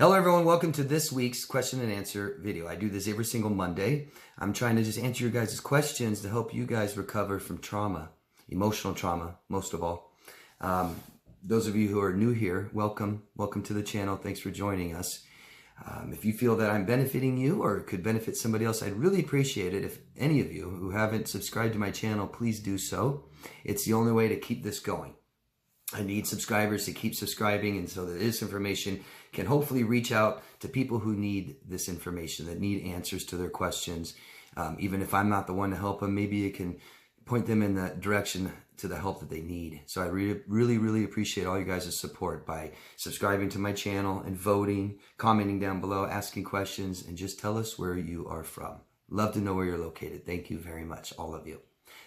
Hello everyone, welcome to this week's question and answer video. I do this every single Monday. I'm trying to just answer your guys' questions to help you guys recover from trauma, emotional trauma, most of all. Those of you who are new here, welcome to the channel. Thanks for joining us. If you feel that I'm benefiting you or could benefit somebody else, I'd really appreciate it if any of you who haven't subscribed to my channel, please do so. It's the only way to keep this going. I need subscribers to keep subscribing, and so that this information can hopefully reach out to people who need this information, that need answers to their questions. Even if I'm not the one to help them, maybe it can point them in the direction to the help that they need. So I really appreciate all you guys' support by subscribing to my channel and voting, commenting down below, asking questions, and just tell us where you are from. Love to know where you're located. Thank you very much, all of you.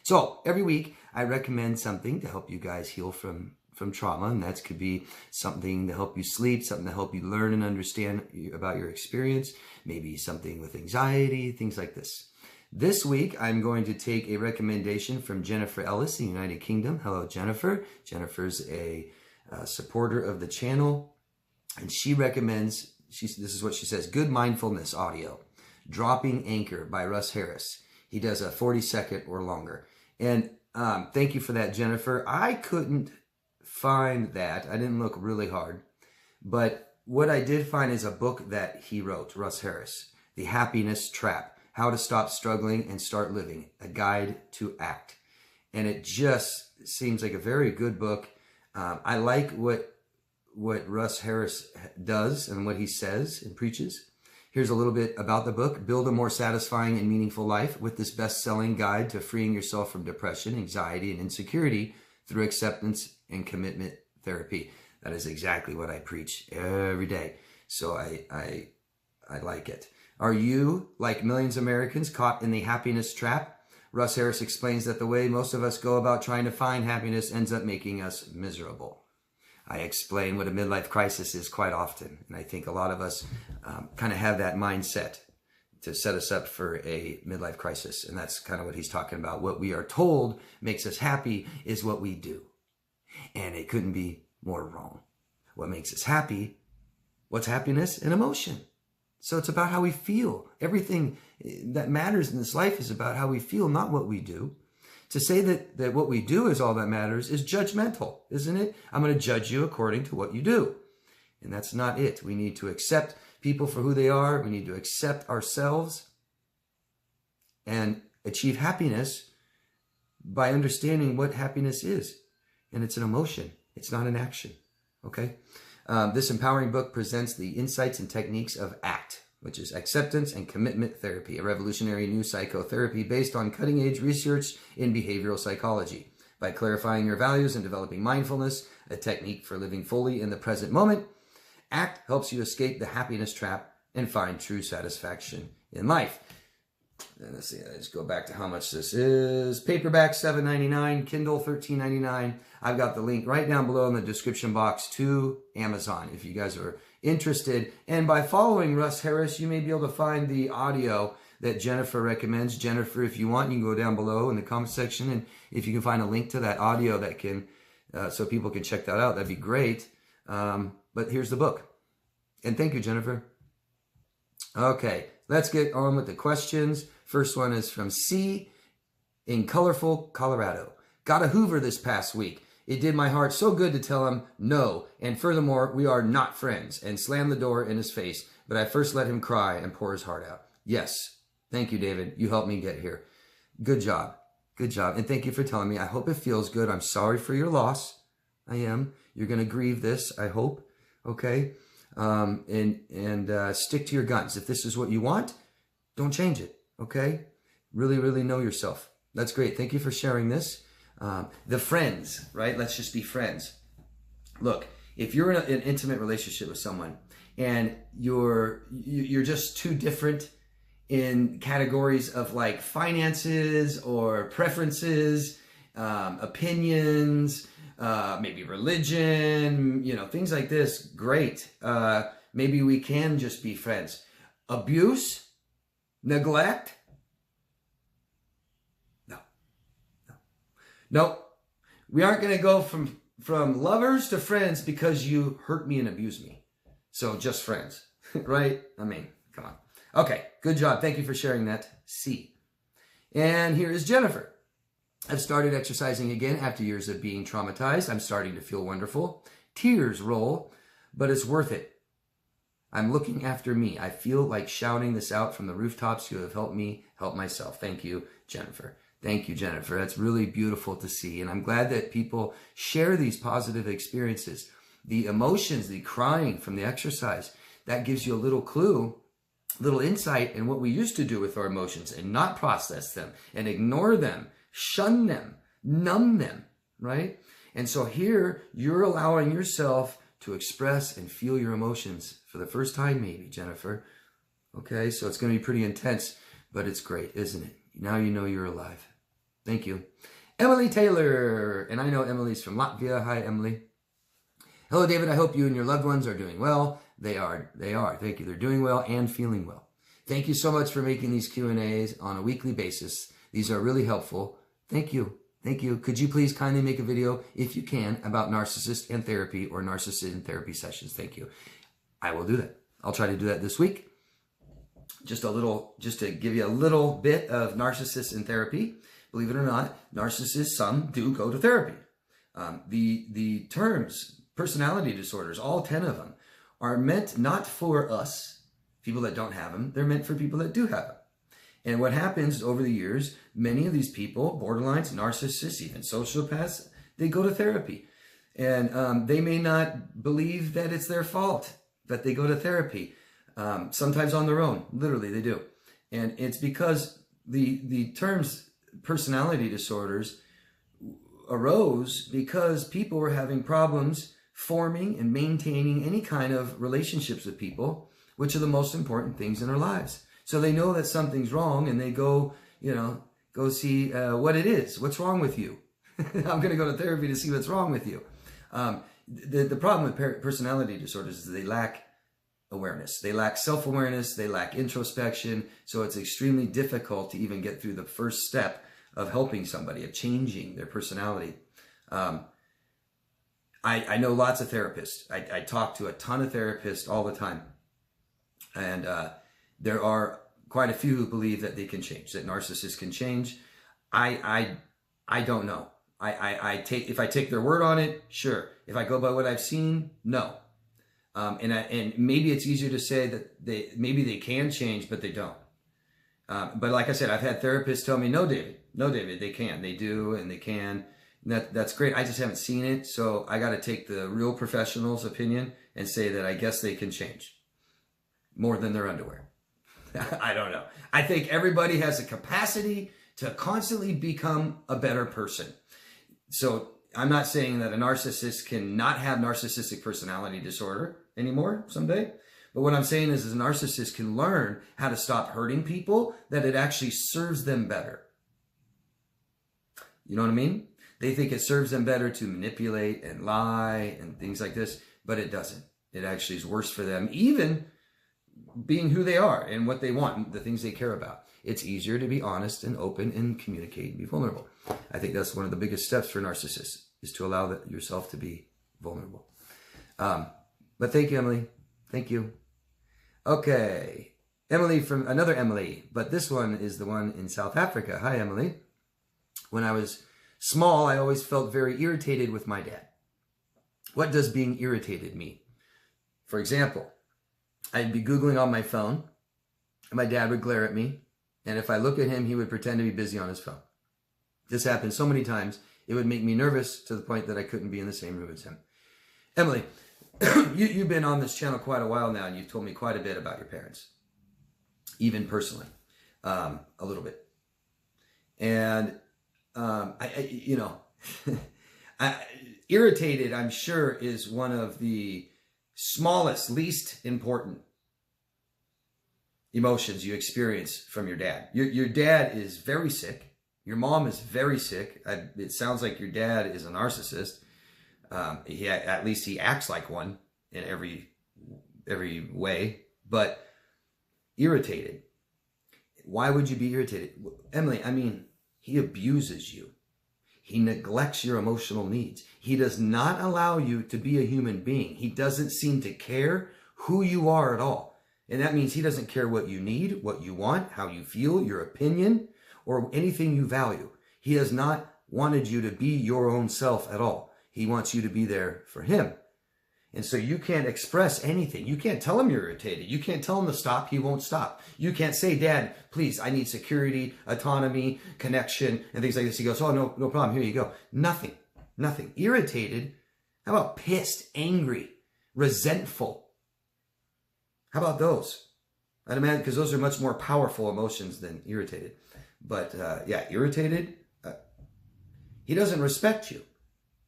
So every week I recommend something to help you guys heal from trauma, and that could be something to help you sleep, something to help you learn and understand about your experience, maybe something with anxiety, things like this. This week, I'm going to take a recommendation from Jennifer Ellis in the United Kingdom. Hello, Jennifer. Jennifer's a supporter of the channel, and she recommends, this is what she says, Good Mindfulness Audio, Dropping Anchor by Russ Harris. He does a 40-second or longer. And thank you for that, Jennifer. I couldn't find that. I didn't look really hard. But what I did find is a book that he wrote, Russ Harris, The Happiness Trap, How to Stop Struggling and Start Living, A Guide to Act. And it just seems like a very good book. I like what Russ Harris does and what he says and preaches. Here's a little bit about the book. Build a more satisfying and meaningful life with this best-selling guide to freeing yourself from depression, anxiety, and insecurity through acceptance and commitment therapy. That is exactly what I preach every day. So I like it. Are you, like millions of Americans, caught in the happiness trap? Russ Harris explains that the way most of us go about trying to find happiness ends up making us miserable. I explain what a midlife crisis is quite often, and I think a lot of us kind of have that mindset to set us up for a midlife crisis, and that's kind of what he's talking about. What we are told makes us happy is what we do, and it couldn't be more wrong. What makes us happy? What's happiness? An emotion. So it's about how we feel. Everything that matters in this life is about how we feel, not what we do. To say that what we do is all that matters is judgmental, isn't it? I'm going to judge you according to what you do. And that's not it. We need to accept people for who they are. We need to accept ourselves and achieve happiness by understanding what happiness is. And it's an emotion. It's not an action. Okay? This empowering book presents the insights and techniques of ACT, which is Acceptance and Commitment Therapy, a revolutionary new psychotherapy based on cutting-edge research in behavioral psychology. By clarifying your values and developing mindfulness, a technique for living fully in the present moment, ACT helps you escape the happiness trap and find true satisfaction in life. And let's see, let's go back to how much this is. Paperback $7.99, Kindle $13.99. I've got the link right down below in the description box to Amazon if you guys are interested. And by following Russ Harris, you may be able to find the audio that Jennifer recommends. Jennifer, if you want, you can go down below in the comment section, and if you can find a link to that audio that can, so people can check that out, that'd be great. But here's the book. And thank you, Jennifer. Okay, let's get on with the questions. First one is from C in colorful Colorado. Got a Hoover this past week. It did my heart so good to tell him no, and furthermore, we are not friends, and slam the door in his face. But I first let him cry and pour his heart out. Yes, thank you, David. You helped me get here. Good job. Good job. And thank you for telling me. I hope it feels good. I'm sorry for your loss. I am. You're going to grieve this, I hope. Okay? And stick to your guns. If this is what you want, don't change it. Okay? Really know yourself. That's great. Thank you for sharing this. The friends, right? Let's just be friends. Look, if you're in an intimate relationship with someone and you're just too different in categories of like finances or preferences, opinions, maybe religion, things like this, great. Maybe we can just be friends. Abuse, neglect, no, we aren't going to go from lovers to friends because you hurt me and abused me. So just friends, right? I mean, come on. Okay, good job. Thank you for sharing that, C. And here is Jennifer. I've started exercising again after years of being traumatized. I'm starting to feel wonderful. Tears roll, but it's worth it. I'm looking after me. I feel like shouting this out from the rooftops. You have helped me help myself. Thank you, Jennifer. Thank you, Jennifer. That's really beautiful to see. And I'm glad that people share these positive experiences. The emotions, the crying from the exercise, that gives you a little clue, little insight in what we used to do with our emotions and not process them and ignore them, shun them, numb them, right? And so here you're allowing yourself to express and feel your emotions for the first time, maybe, Jennifer. Okay, so it's going to be pretty intense, but it's great, isn't it? Now you know you're alive. Thank you. Emily Taylor, and I know Emily's from Latvia. Hi, Emily. Hello, David. I hope you and your loved ones are doing well. They are. Thank you. They're doing well and feeling well. Thank you so much for making these Q&As on a weekly basis. These are really helpful. Thank you. Thank you. Could you please kindly make a video, if you can, about narcissist and therapy or narcissist and therapy sessions? Thank you. I will do that. I'll try to do that this week. Just to give you a little bit of narcissists in therapy. Believe it or not, narcissists, some do go to therapy. The terms, personality disorders, all 10 of them, are meant not for us, people that don't have them. They're meant for people that do have them. And what happens over the years, many of these people, borderlines, narcissists, even sociopaths, they go to therapy. And they may not believe that it's their fault, but they go to therapy. Sometimes on their own, literally they do. And it's because the terms personality disorders arose because people were having problems forming and maintaining any kind of relationships with people, which are the most important things in our lives. So they know that something's wrong and they go see what it is. What's wrong with you? I'm going to go to therapy to see what's wrong with you. The problem with personality disorders is they lack awareness. They lack self-awareness. They lack introspection. So it's extremely difficult to even get through the first step of helping somebody, of changing their personality. I know lots of therapists. I talk to a ton of therapists all the time. And there are quite a few who believe that they can change, that narcissists can change. I don't know. If I take their word on it, sure. If I go by what I've seen, no. And maybe it's easier to say that maybe they can change, but they don't. But like I said, I've had therapists tell me, no, David, they can, they do, and they can. And that's great. I just haven't seen it. So I got to take the real professional's opinion and say that I guess they can change more than their underwear. I don't know. I think everybody has a capacity to constantly become a better person. So I'm not saying that a narcissist cannot have narcissistic personality disorder anymore someday. But what I'm saying is a narcissist can learn how to stop hurting people, that it actually serves them better. You know what I mean? They think it serves them better to manipulate and lie and things like this, but it doesn't. It actually is worse for them, even being who they are and what they want, the things they care about. It's easier to be honest and open and communicate and be vulnerable. I think that's one of the biggest steps for narcissists, is to allow yourself to be vulnerable. But thank you, Emily. Thank you. Okay. Emily from another Emily, but this one is the one in South Africa. Hi, Emily. When I was small, I always felt very irritated with my dad. What does being irritated mean? For example, I'd be Googling on my phone, and my dad would glare at me, and if I look at him, he would pretend to be busy on his phone. This happened so many times, it would make me nervous to the point that I couldn't be in the same room as him. Emily, you've been on this channel quite a while now, and you've told me quite a bit about your parents, even personally, a little bit. And irritated, I'm sure, is one of the smallest, least important emotions you experience from your dad. Your dad is very sick. Your mom is very sick. It sounds like your dad is a narcissist. At least he acts like one in every way. But irritated. Why would you be irritated? Emily, I mean, he abuses you. He neglects your emotional needs. He does not allow you to be a human being. He doesn't seem to care who you are at all. And that means he doesn't care what you need, what you want, how you feel, your opinion, or anything you value. He has not wanted you to be your own self at all. He wants you to be there for him. And so you can't express anything. You can't tell him you're irritated. You can't tell him to stop. He won't stop. You can't say, Dad, please, I need security, autonomy, connection, and things like this. He goes, oh, no problem. Here you go. Nothing. Irritated. How about pissed, angry, resentful? How about those? I'd imagine, because those are much more powerful emotions than irritated. But yeah, irritated, he doesn't respect you.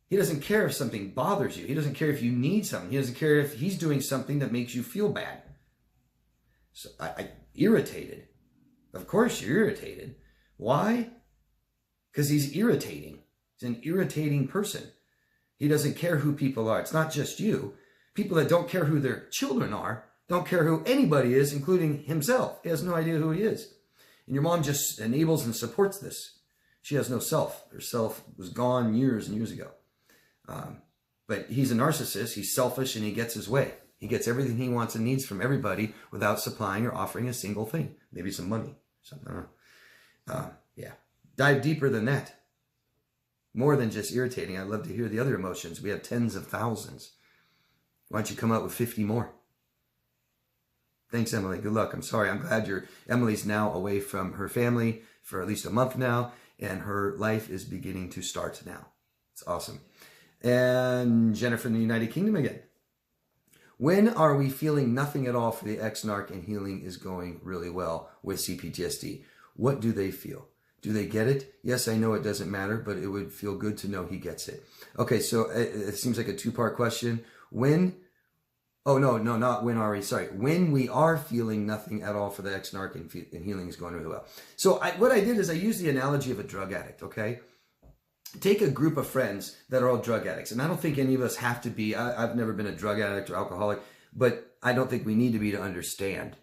He doesn't care if something bothers you. He doesn't care if you need something. He doesn't care if he's doing something that makes you feel bad. So irritated. Of course you're irritated. Why? Because he's irritating. He's an irritating person. He doesn't care who people are. It's not just you. People that don't care who their children are don't care who anybody is, including himself. He has no idea who he is. And your mom just enables and supports this. She has no self. Her self was gone years and years ago. But he's a narcissist. He's selfish and he gets his way. He gets everything he wants and needs from everybody without supplying or offering a single thing. Maybe some money. Something. I don't know. Yeah. Dive deeper than that. More than just irritating. I'd love to hear the other emotions. We have tens of thousands. Why don't you come up with 50 more? Thanks, Emily. Good luck. I'm sorry. I'm glad Emily's now away from her family for at least a month now, and her life is beginning to start now. It's awesome. And Jennifer in the United Kingdom again. When are we feeling nothing at all for the ex-narc and healing is going really well with CPTSD? What do they feel? Do they get it? Yes, I know it doesn't matter, but it would feel good to know he gets it. Okay, so it seems like a two-part question. When? Oh, no, not when are we. Sorry. When we are feeling nothing at all for the ex-narc and healing is going really well. So what I did is I used the analogy of a drug addict, okay? Take a group of friends that are all drug addicts. And I don't think any of us have to be. I've never been a drug addict or alcoholic, but I don't think we need to be to understand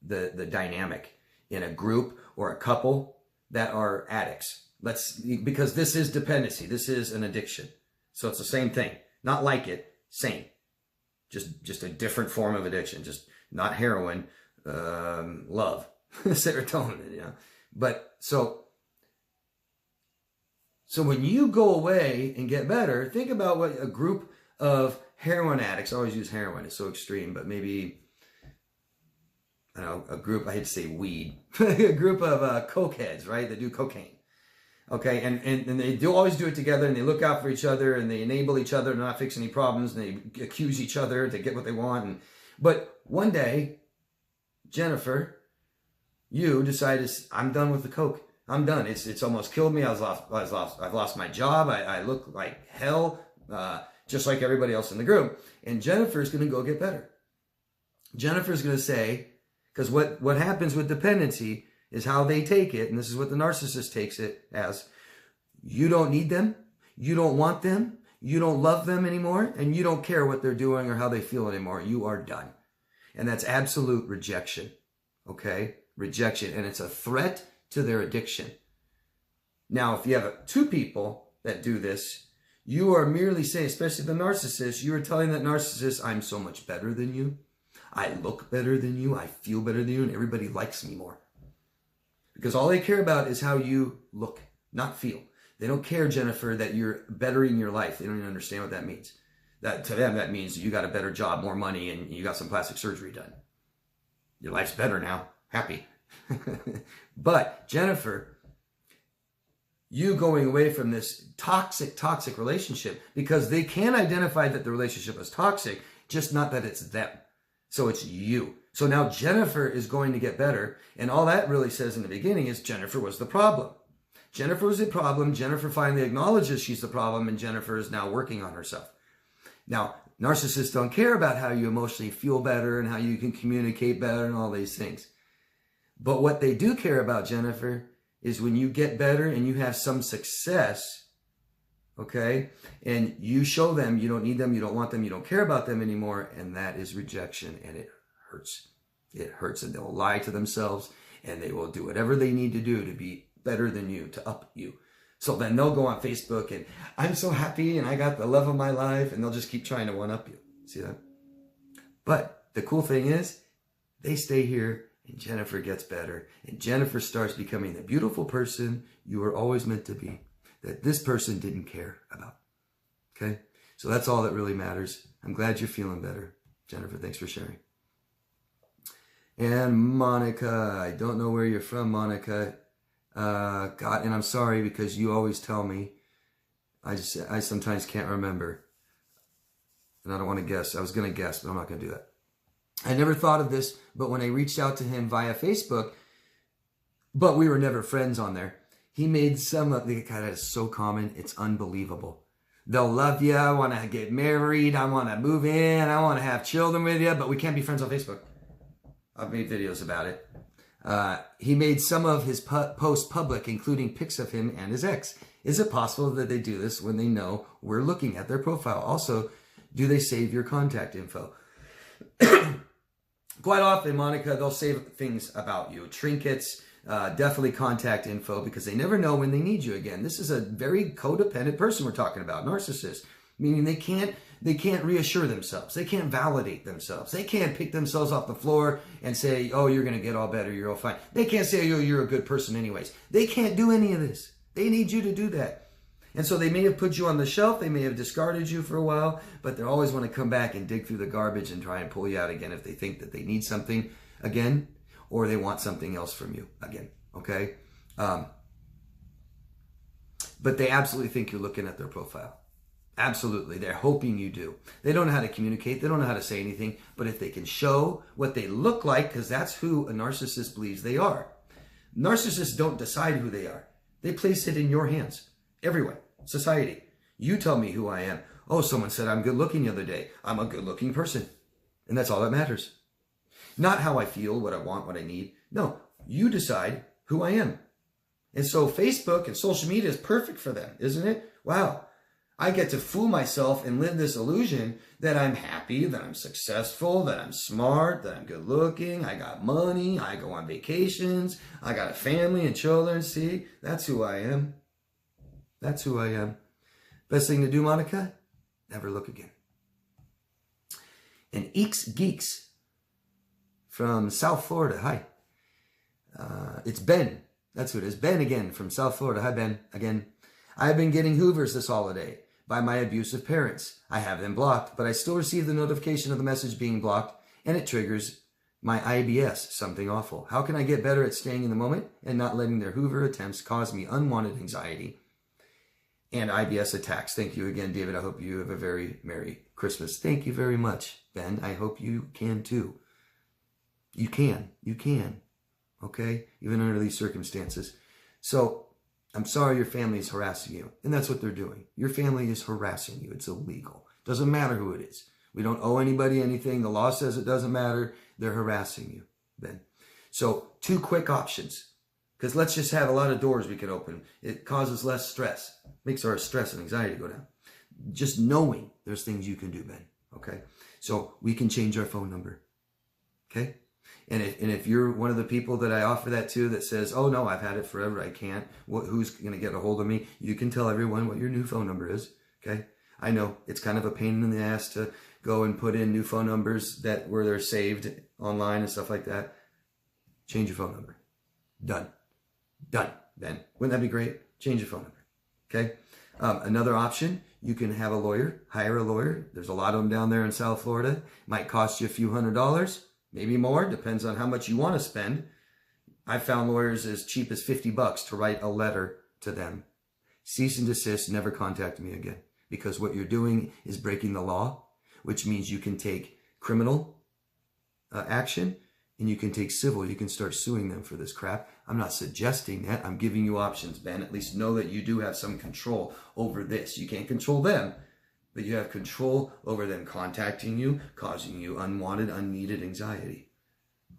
the dynamic in a group or a couple that are addicts. Because this is dependency. This is an addiction. So it's the same thing. Not like it, same. Just a different form of addiction. Just not heroin, love, serotonin, you know. But so when you go away and get better, think about what a group of heroin addicts, I always use heroin, it's so extreme, but maybe, I don't know, a group, I hate to say weed, a group of coke heads, right, that do cocaine. Okay, and they always do it together, and they look out for each other, and they enable each other to not fix any problems, and they accuse each other to get what they want. But one day, Jennifer, you decided, I'm done with the coke. I'm done. It's almost killed me. I've lost my job. I look like hell, just like everybody else in the group. And Jennifer's going to go get better. Jennifer's going to say, because what happens with dependency is how they take it, and this is what the narcissist takes it as, you don't need them, you don't want them, you don't love them anymore, and you don't care what they're doing or how they feel anymore. You are done. And that's absolute rejection, okay? Rejection, and it's a threat to their addiction. Now, if you have two people that do this, you are merely saying, especially the narcissist, you are telling that narcissist, I'm so much better than you, I look better than you, I feel better than you, and everybody likes me more. Because all they care about is how you look, not feel. They don't care, Jennifer, that you're bettering your life. They don't even understand what that means. That to them, that means you got a better job, more money, and you got some plastic surgery done. Your life's better now. Happy. But, Jennifer, you going away from this toxic relationship, because they can identify that the relationship is toxic, just not that it's them. So it's you. So now Jennifer is going to get better. And all that really says in the beginning is Jennifer was the problem. Jennifer was the problem. Jennifer finally acknowledges she's the problem, and Jennifer is now working on herself. Now, narcissists don't care about how you emotionally feel better and how you can communicate better and all these things. But what they do care about, Jennifer, is when you get better and you have some success, okay, and you show them you don't need them, you don't want them, you don't care about them anymore, and that is rejection, and it hurts. It hurts, and they'll lie to themselves, and they will do whatever they need to do to be better than you, to up you. So then they'll go on Facebook and, I'm so happy, and I got the love of my life, and they'll just keep trying to one-up you. See that? But the cool thing is they stay here and Jennifer gets better. And Jennifer starts becoming the beautiful person you were always meant to be, that this person didn't care about. Okay? So that's all that really matters. I'm glad you're feeling better. Jennifer, thanks for sharing. And Monica, I don't know where you're from, Monica. God, and I'm sorry because you always tell me. I sometimes can't remember. And I don't want to guess. I was going to guess, but I'm not going to do that. I never thought of this, but when I reached out to him via Facebook, but we were never friends on there, he made some of the, God, that is so common. It's unbelievable. They'll love you. I want to get married. I want to move in. I want to have children with you, but we can't be friends on Facebook. I've made videos about it. He made some of his posts public, including pics of him and his ex. Is it possible that they do this when they know we're looking at their profile? Also, do they save your contact info? Quite often, Monica, they'll save things about you. Trinkets, definitely contact info, because they never know when they need you again. This is a very codependent person we're talking about, narcissist, meaning they can't reassure themselves. They can't validate themselves. They can't pick themselves off the floor and say, oh, you're going to get all better. You're all fine. They can't say, oh, you're a good person anyways. They can't do any of this. They need you to do that. And so they may have put you on the shelf. They may have discarded you for a while, but they always want to come back and dig through the garbage and try and pull you out again if they think that they need something again, or they want something else from you again. Okay. But they absolutely think you're looking at their profile. Absolutely. They're hoping you do. They don't know how to communicate. They don't know how to say anything. But if they can show what they look like, because that's who a narcissist believes they are. Narcissists don't decide who they are. They place it in your hands. Everyone. Society. You tell me who I am. Oh, someone said I'm good looking the other day. I'm a good looking person. And that's all that matters. Not how I feel, what I want, what I need. No, you decide who I am. And so Facebook and social media is perfect for them, isn't it? Wow. I get to fool myself and live this illusion that I'm happy, that I'm successful, that I'm smart, that I'm good looking, I got money, I go on vacations, I got a family and children. See, that's who I am. That's who I am. Best thing to do, Monica? Never look again. And Eeks Geeks from South Florida. Hi. It's Ben. That's who it is. Ben again from South Florida. Hi, Ben. Again. I've been getting hoovers this holiday by my abusive parents. I have them blocked, but I still receive the notification of the message being blocked, and it triggers my IBS, something awful. How can I get better at staying in the moment and not letting their hoover attempts cause me unwanted anxiety and IBS attacks? Thank you again, David. I hope you have a very Merry Christmas. Thank you very much, Ben. I hope you can too. You can. You can. Okay? Even under these circumstances. So, I'm sorry your family is harassing you. And that's what they're doing. Your family is harassing you. It's illegal. Doesn't matter who it is. We don't owe anybody anything. The law says it doesn't matter. They're harassing you then. So 2 quick options. Because let's just have a lot of doors we can open. It causes less stress. Makes our stress and anxiety go down. Just knowing there's things you can do, Ben. Okay? So we can change our phone number. Okay? And if you're one of the people that I offer that to that says, oh, no, I've had it forever, I can't, who's going to get a hold of me? You can tell everyone what your new phone number is, okay? I know it's kind of a pain in the ass to go and put in new phone numbers where they're saved online and stuff like that. Change your phone number. Done. Done, Ben. Wouldn't that be great? Change your phone number, okay? Another option, you can have a lawyer, hire a lawyer. There's a lot of them down there in South Florida. Might cost you a few $100s. Maybe more, depends on how much you want to spend. I've found lawyers as cheap as $50 to write a letter to them. Cease and desist, never contact me again. Because what you're doing is breaking the law, which means you can take criminal action and you can take civil. You can start suing them for this crap. I'm not suggesting that. I'm giving you options, Ben. At least know that you do have some control over this. You can't control them, but you have control over them contacting you, causing you unwanted, unneeded anxiety.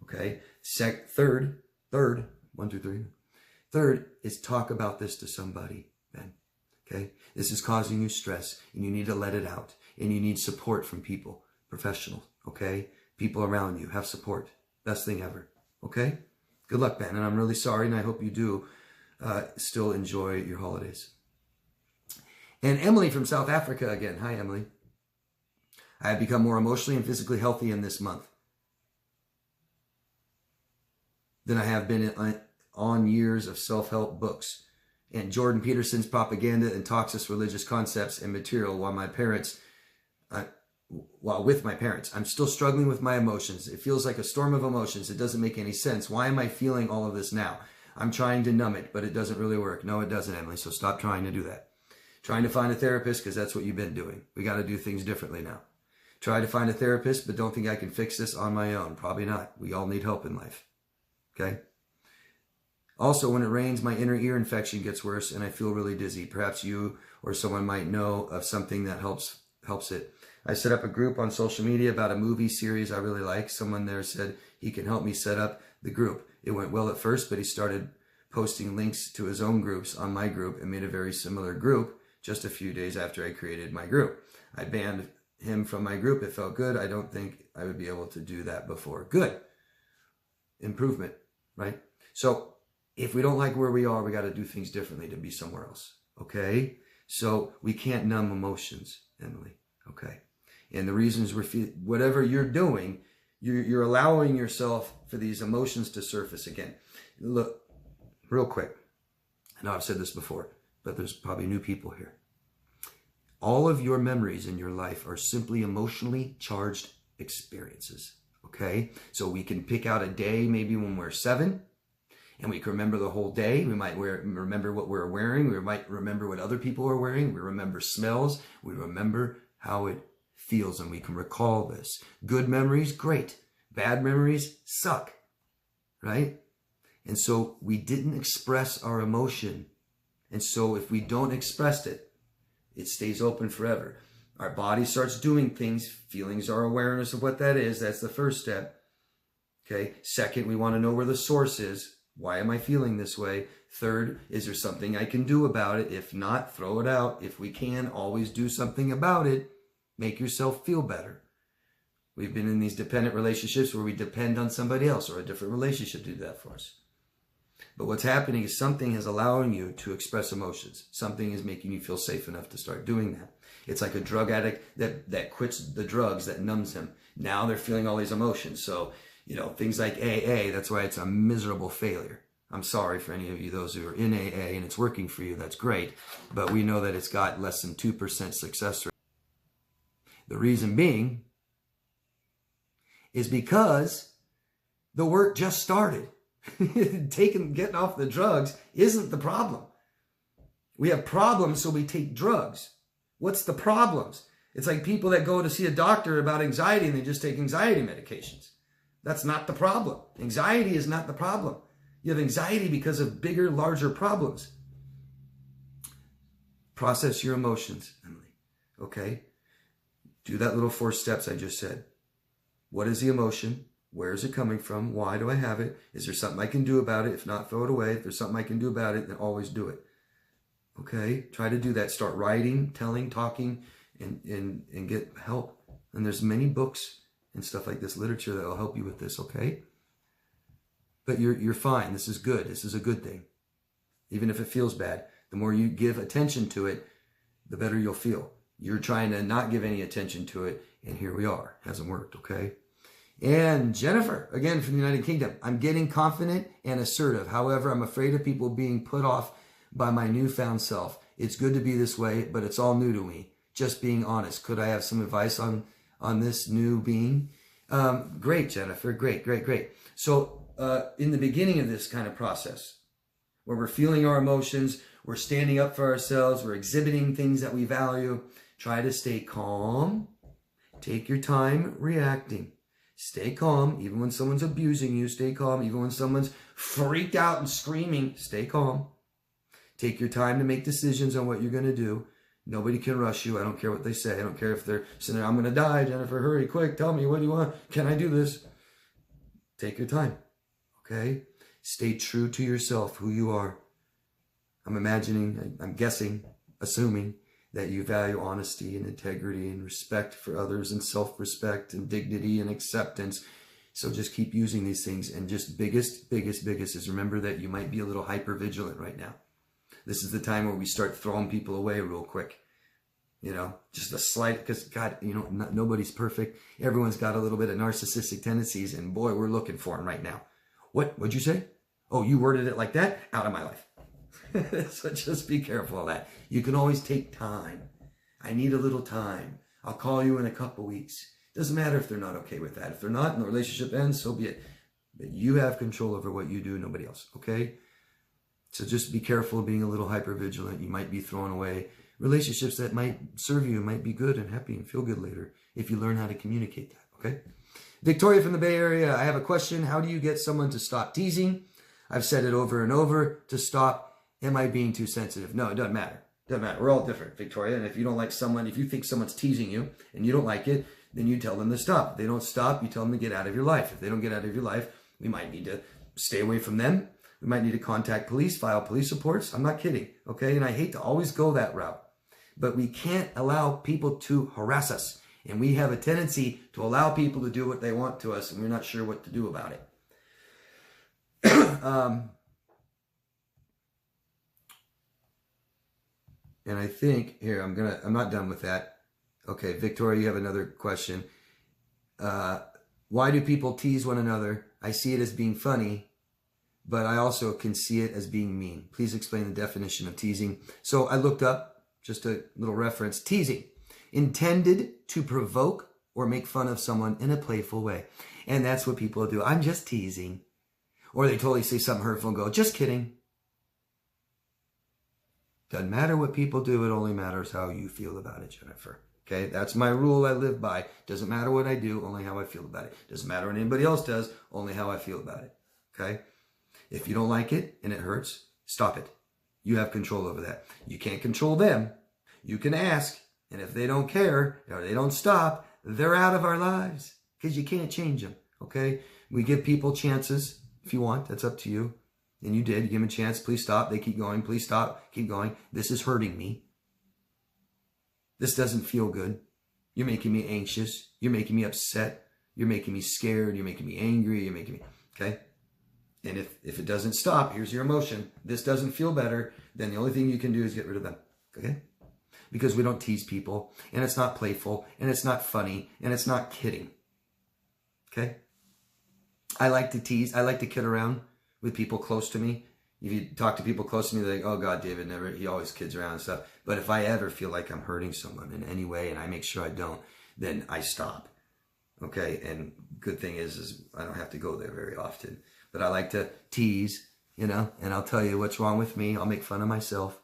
Okay? Third, 1, 2, 3. Third is talk about this to somebody, Ben. Okay? This is causing you stress, and you need to let it out. And you need support from people, professionals, okay? People around you. Have support. Best thing ever. Okay? Good luck, Ben. And I'm really sorry, and I hope you do still enjoy your holidays. And Emily from South Africa again. Hi, Emily. I have become more emotionally and physically healthy in this month. than I have been on years of self-help books and Jordan Peterson's propaganda and toxic religious concepts and material while with my parents. I'm still struggling with my emotions. It feels like a storm of emotions. It doesn't make any sense. Why am I feeling all of this now? I'm trying to numb it, but it doesn't really work. No, it doesn't, Emily. So stop trying to do that. Trying to find a therapist because that's what you've been doing. We got to do things differently now. Try to find a therapist, but don't think I can fix this on my own. Probably not. We all need help in life. Okay? Also, when it rains, my inner ear infection gets worse and I feel really dizzy. Perhaps you or someone might know of something that helps it. I set up a group on social media about a movie series I really like. Someone there said he can help me set up the group. It went well at first, but he started posting links to his own groups on my group and made a very similar group just a few days after I created my group. I banned him from my group. It felt good. I don't think I would be able to do that before. Good. Improvement, right? So if we don't like where we are, we got to do things differently to be somewhere else. Okay? So we can't numb emotions, Emily. Okay? And the reasons whatever you're doing, you're allowing yourself for these emotions to surface again. Look, real quick. I know I've said this before, but there's probably new people here. All of your memories in your life are simply emotionally charged experiences. Okay? So we can pick out a day maybe when we're 7, and we can remember the whole day. We might remember what we're wearing. We might remember what other people are wearing. We remember smells. We remember how it feels, and we can recall this. Good memories, great. Bad memories suck, right? And so we didn't express our emotion. And so if we don't express it, it stays open forever. Our body starts doing things. Feelings are awareness of what that is. That's the first step. Okay. Second, we want to know where the source is. Why am I feeling this way? Third, is there something I can do about it? If not, throw it out. If we can, always do something about it. Make yourself feel better. We've been in these dependent relationships where we depend on somebody else or a different relationship to do that for us. But what's happening is something is allowing you to express emotions. Something is making you feel safe enough to start doing that. It's like a drug addict that quits the drugs that numbs him. Now they're feeling all these emotions. So, things like AA, that's why it's a miserable failure. I'm sorry for any of you, those who are in AA and it's working for you, that's great. But we know that it's got less than 2% success rate. The reason being is because the work just started. Getting off the drugs isn't the problem. We have problems, so we take drugs. What's the problems? It's like people that go to see a doctor about anxiety and they just take anxiety medications. That's not the problem. Anxiety is not the problem. You have anxiety because of bigger, larger problems. Process your emotions, Emily. Okay? Do that little 4 steps I just said. What is the emotion? Where is it coming from? Why do I have it? Is there something I can do about it? If not, throw it away. If there's something I can do about it, then always do it. Okay? Try to do that. Start writing, telling, talking, and get help. And there's many books and stuff like this, literature that will help you with this, okay? But you're fine. This is good. This is a good thing. Even if it feels bad, the more you give attention to it, the better you'll feel. You're trying to not give any attention to it, and here we are. Hasn't worked, okay? And Jennifer, again from the United Kingdom, I'm getting confident and assertive. However, I'm afraid of people being put off by my newfound self. It's good to be this way, but it's all new to me. Just being honest. Could I have some advice on this new being? Great, Jennifer. Great. So in the beginning of this kind of process, where we're feeling our emotions, we're standing up for ourselves, we're exhibiting things that we value, try to stay calm. Take your time reacting. Stay calm. Even when someone's abusing you, stay calm. Even when someone's freaked out and screaming, stay calm. Take your time to make decisions on what you're going to do. Nobody can rush you. I don't care what they say. I don't care if they're saying, I'm going to die, Jennifer, hurry, quick, tell me, what do you want? Can I do this? Take your time, okay? Stay true to yourself, who you are. I'm guessing, assuming that you value honesty and integrity and respect for others and self-respect and dignity and acceptance. So just keep using these things. And just biggest is remember that you might be a little hyper-vigilant right now. This is the time where we start throwing people away real quick. Just a slight, because God, nobody's perfect. Everyone's got a little bit of narcissistic tendencies, and boy, we're looking for them right now. What'd you say? Oh, you worded it like that? Out of my life. So just be careful of that. You can always take time. I need a little time. I'll call you in a couple weeks. Doesn't matter if they're not okay with that. If they're not and the relationship ends, so be it. But you have control over what you do, nobody else, okay? So just be careful of being a little hyper-vigilant. You might be throwing away relationships that might serve you, might be good and happy and feel good later if you learn how to communicate that, okay? Victoria from the Bay Area, I have a question. How do you get someone to stop teasing? I've said it over and over to stop. Am I being too sensitive? No, it doesn't matter. Doesn't matter. We're all different, Victoria. And if you don't like someone, if you think someone's teasing you and you don't like it, then you tell them to stop. If they don't stop, you tell them to get out of your life. If they don't get out of your life, we might need to stay away from them. We might need to contact police, file police reports. I'm not kidding, okay? And I hate to always go that route. But we can't allow people to harass us. And we have a tendency to allow people to do what they want to us, and we're not sure what to do about it. And I think, here, I'm not done with that. Okay, Victoria, you have another question. Why do people tease one another? I see it as being funny, but I also can see it as being mean. Please explain the definition of teasing. So I looked up, just a little reference, teasing. Intended to provoke or make fun of someone in a playful way. And that's what people do. I'm just teasing. Or they totally say something hurtful and go, just kidding. Doesn't matter what people do. It only matters how you feel about it, Jennifer. Okay, that's my rule I live by. Doesn't matter what I do, only how I feel about it. Doesn't matter what anybody else does, only how I feel about it. Okay? If you don't like it and it hurts, stop it. You have control over that. You can't control them. You can ask. And if they don't care or they don't stop, they're out of our lives because you can't change them, okay? We give people chances if you want. That's up to you. And you did. You give them a chance. Please stop. They keep going. Please stop. Keep going. This is hurting me. This doesn't feel good. You're making me anxious. You're making me upset. You're making me scared. You're making me angry. You're making me, okay? And if it doesn't stop, here's your emotion. This doesn't feel better. Then the only thing you can do is get rid of them, okay? Because we don't tease people, and it's not playful, and it's not funny, and it's not kidding. Okay? I like to tease. I like to kid around with people close to me. If you talk to people close to me, they're like, oh God, David he always kids around and stuff. But if I ever feel like I'm hurting someone in any way, and I make sure I don't, then I stop. Okay? And good thing is I don't have to go there very often. But I like to tease, and I'll tell you what's wrong with me. I'll make fun of myself.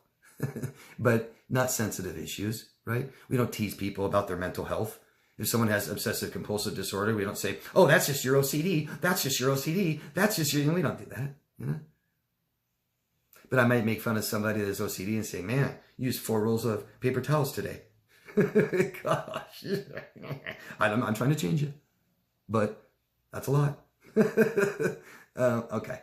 But not sensitive issues, right? We don't tease people about their mental health. If someone has obsessive compulsive disorder, we don't say, oh, that's just your OCD. That's just your OCD. That's just your, we don't do that, But I might make fun of somebody that has OCD and say, man, you used 4 rolls of paper towels today. Gosh. I'm trying to change it. But that's a lot. Okay.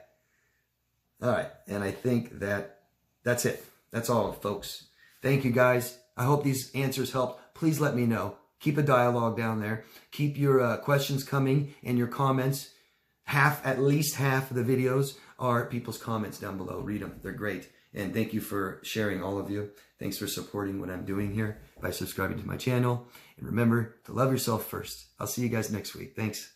All right. And I think that's it. That's all, folks. Thank you, guys. I hope these answers helped. Please let me know. Keep a dialogue down there. Keep your questions coming and your comments. At least half of the videos are people's comments down below. Read them. They're great. And thank you for sharing, all of you. Thanks for supporting what I'm doing here by subscribing to my channel. And remember to love yourself first. I'll see you guys next week. Thanks.